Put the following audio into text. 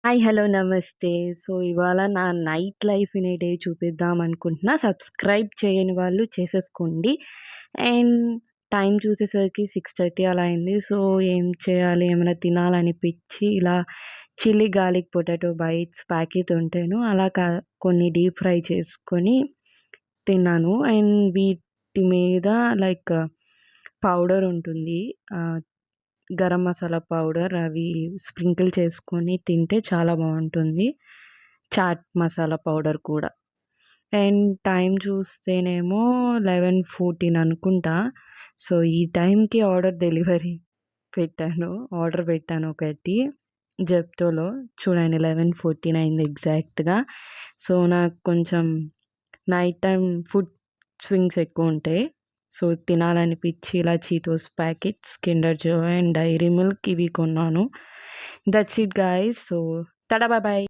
Hi! Hello! నమస్తే. So, ఇవాళ నా night life in a day చూపిద్దాం అనుకుంటున్నా. సబ్స్క్రైబ్ చేయని వాళ్ళు చేసేసుకోండి. అండ్ టైం చూసేసరికి 6:30 అలా అయింది. సో, ఏం చేయాలి? ఏమైనా తినాలనిపిచ్చి ఇలా chilli garlic potato bites packet ఉంటేను అలా కొన్ని డీప్ ఫ్రై చేసుకొని తిన్నాను. అండ్ వీటి మీద లైక్ పౌడర్ ఉంటుంది. గరం మసాలా పౌడర్ అవి స్ప్రింకిల్ చేసుకొని తింటే చాలా బావుంటుంది. చాట్ మసాలా పౌడర్ కూడా. అండ్ టైం చూస్తేనేమో 11:14 అనుకుంటా. సో, ఈ టైంకి డెలివరీ ఆర్డర్ పెట్టాను ఒకటి జెప్టోలో. చూడండి 11:14 అయింది ఎగ్జాక్ట్‌గా. సో, నాకు కొంచెం నైట్ టైమ్ ఫుడ్ స్వింగ్స్ ఎక్కువుంటాయి. సో, తినాలనిపిచ్చి ఇలా Cheetos packets, Kinder Joy and Dairy Milk ఇవి కొన్నాను. That's it guys. So, tata bye bye.